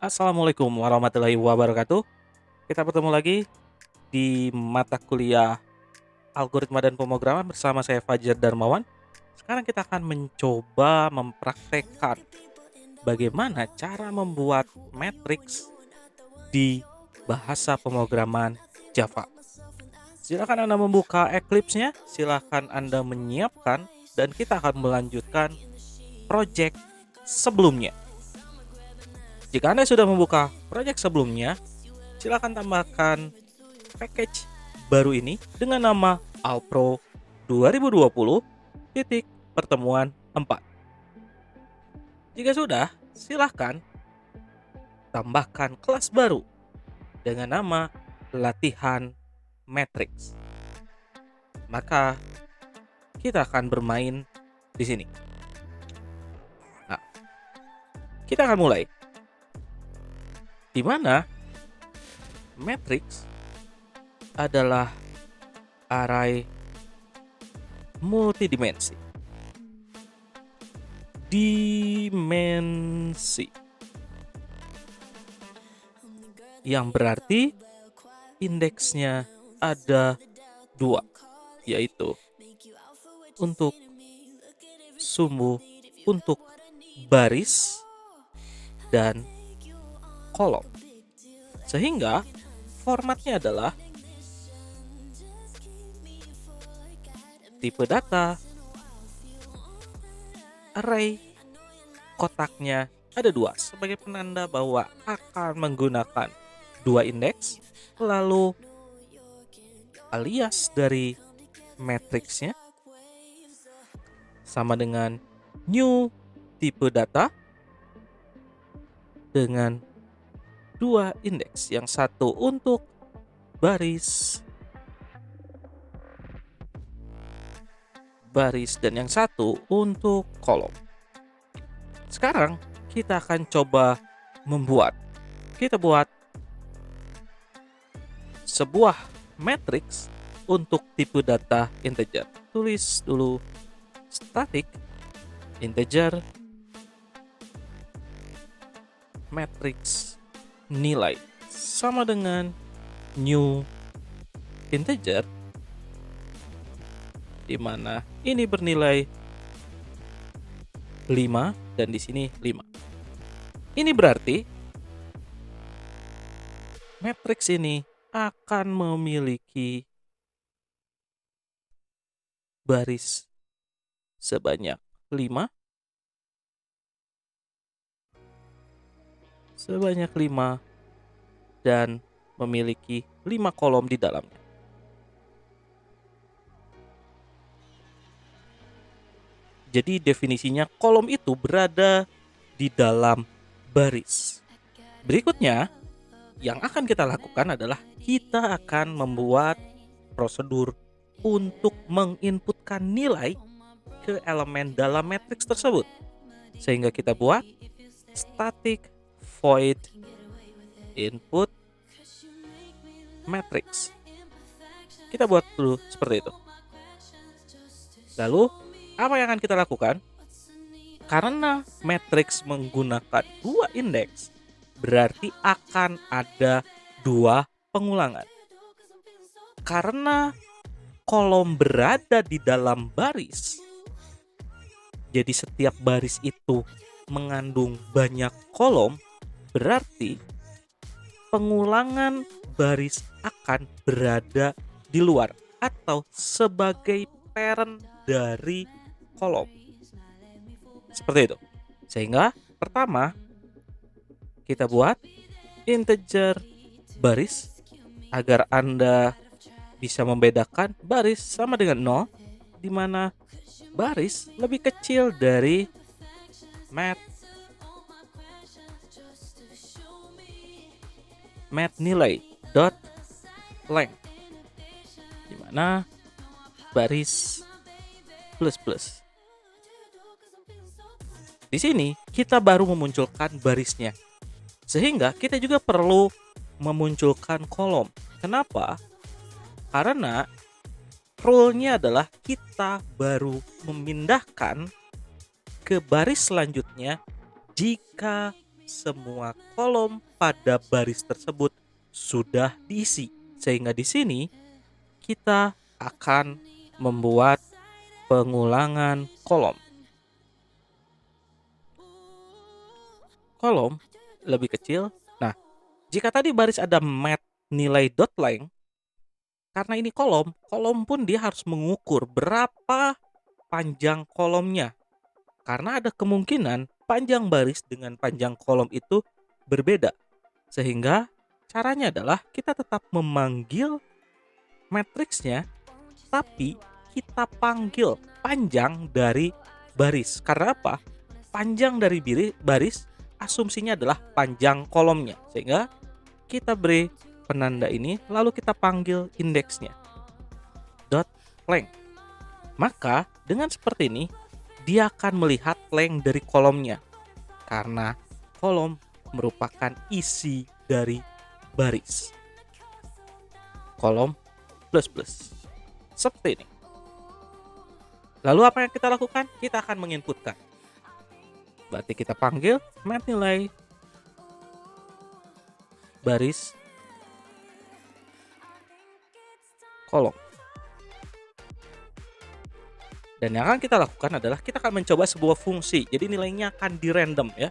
Assalamualaikum warahmatullahi wabarakatuh. Kita bertemu lagi di mata kuliah Algoritma dan Pemrograman bersama saya Fajar Darmawan. Sekarang kita akan mencoba mempraktekkan bagaimana cara membuat matriks di bahasa pemrograman Java. Silakan Anda membuka Eclipse-nya, silakan Anda menyiapkan, dan kita akan melanjutkan project sebelumnya. Jika Anda sudah membuka project sebelumnya, silakan tambahkan package baru ini dengan nama Alpro 2020 titik pertemuan 4. Jika sudah, silakan tambahkan kelas baru dengan nama latihan matrix. Maka kita akan bermain di sini. Nah, kita akan mulai. Di mana matrix adalah array multidimensi. Dimensi yang berarti indeksnya ada 2, yaitu untuk sumbu, untuk baris, dan kolom. Sehingga formatnya adalah tipe data, array, kotaknya ada 2 sebagai penanda bahwa akan menggunakan 2 indeks, lalu alias dari matriksnya sama dengan new tipe data dengan 2 indeks, yang satu untuk baris dan yang satu untuk kolom. Sekarang kita akan coba kita buat sebuah matriks untuk tipe data integer. Tulis dulu static integer matrix nilai sama dengan new integer, di mana ini bernilai 5 dan di sini 5. Ini berarti matriks ini akan memiliki baris sebanyak 5 dan memiliki 5 kolom di dalamnya. Jadi definisinya kolom itu berada di dalam baris. Berikutnya yang akan kita lakukan adalah kita akan membuat prosedur untuk menginputkan nilai ke elemen dalam matriks tersebut. Sehingga kita buat static void input matrix. Kita buat dulu seperti itu. Lalu apa yang akan kita lakukan? Karena matriks menggunakan 2 indeks, berarti akan ada 2 pengulangan. Karena kolom berada di dalam baris, jadi setiap baris itu mengandung banyak kolom, berarti pengulangan baris akan berada di luar atau sebagai parent dari kolom. Seperti itu. Sehingga pertama kita buat integer baris agar Anda bisa membedakan baris sama dengan 0, di mana baris lebih kecil dari mat nilai dot length, di mana baris plus. Di sini kita baru memunculkan barisnya, sehingga kita juga perlu memunculkan kolom. Kenapa? Karena rule-nya adalah kita baru memindahkan ke baris selanjutnya jika semua kolom pada baris tersebut sudah diisi. Sehingga di sini kita akan membuat pengulangan kolom. Kolom lebih kecil. Nah, jika tadi baris ada mat nilai dot length, karena ini kolom pun dia harus mengukur berapa panjang kolomnya. Karena ada kemungkinan panjang baris dengan panjang kolom itu berbeda. Sehingga caranya adalah kita tetap memanggil matriksnya, tapi kita panggil panjang dari baris. Karena apa? Panjang dari baris asumsinya adalah panjang kolomnya. Sehingga kita beri penanda ini, lalu kita panggil indeksnya dot length. Maka dengan seperti ini dia akan melihat length dari kolomnya, karena kolom merupakan isi dari baris. Kolom plus plus seperti ini. Lalu apa yang kita lakukan? Kita akan menginputkan. Berarti kita panggil mat nilai baris kolom. Dan yang akan kita lakukan adalah kita akan mencoba sebuah fungsi. Jadi nilainya akan di random ya.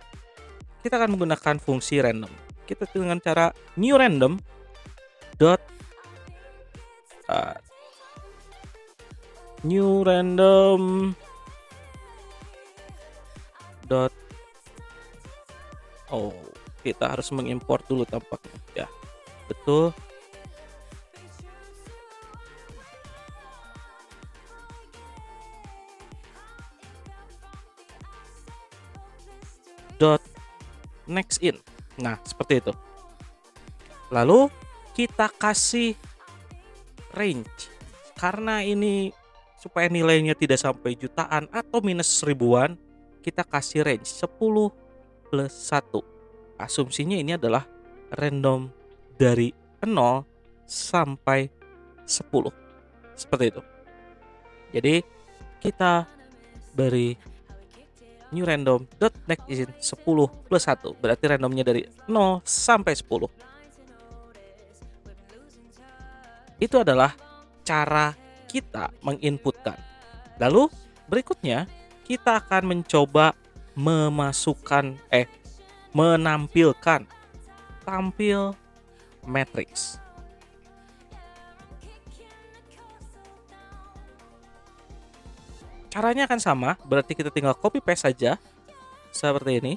Kita akan menggunakan fungsi random. Kita dengan cara new random dot new random dot kita harus mengimport dulu tampaknya ya. Betul. Dot next in. Nah, seperti itu. Lalu kita kasih range. Karena ini supaya nilainya tidak sampai jutaan atau minus ribuan, kita kasih range 10 plus 1. Asumsinya ini adalah random dari 0 sampai 10. Seperti itu. Jadi kita beri new random dot next in 10 plus 1. Berarti randomnya dari 0 sampai 10. Itu adalah cara kita menginputkan. Lalu berikutnya kita akan mencoba menampilkan tampil matriks. Caranya akan sama, berarti kita tinggal copy paste saja seperti ini.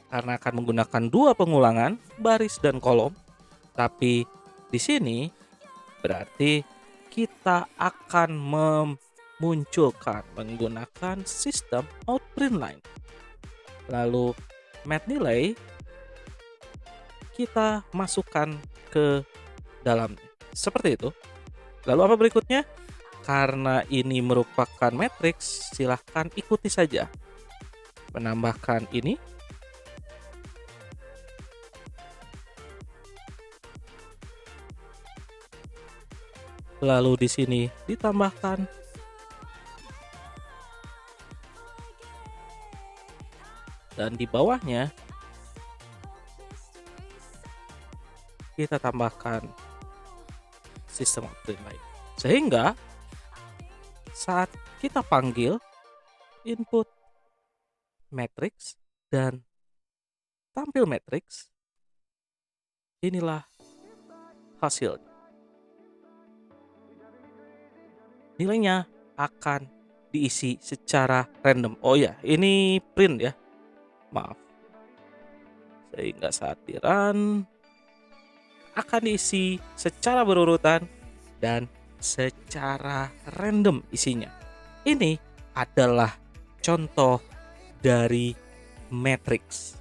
Karena akan menggunakan dua pengulangan baris dan kolom. Tapi di sini berarti kita akan memunculkan menggunakan sistem outprint line. Lalu mat nilai kita masukkan ke dalamnya. Seperti itu. Lalu apa berikutnya? Karena ini merupakan matriks, silahkan ikuti saja. Menambahkan ini. Lalu di sini ditambahkan. Dan di bawahnya kita tambahkan sistem outprint line. Sehingga saat kita panggil input matrix dan tampil matrix, inilah hasilnya. Nilainya akan diisi secara random. Oh ya, ini print ya. Maaf. Sehingga saat di run akan diisi secara berurutan dan secara random isinya. Ini adalah contoh dari matriks.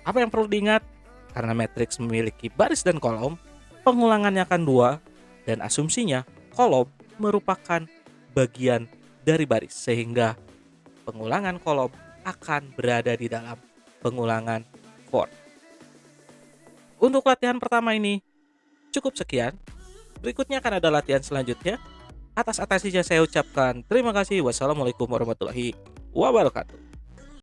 Apa yang perlu diingat? Karena matriks memiliki baris dan kolom, pengulangannya akan 2 dan asumsinya kolom merupakan bagian dari baris, sehingga pengulangan kolom akan berada di dalam pengulangan for. Untuk latihan pertama ini cukup sekian. Berikutnya akan ada latihan selanjutnya. Atas atensinya saya ucapkan terima kasih. Wassalamualaikum warahmatullahi wabarakatuh.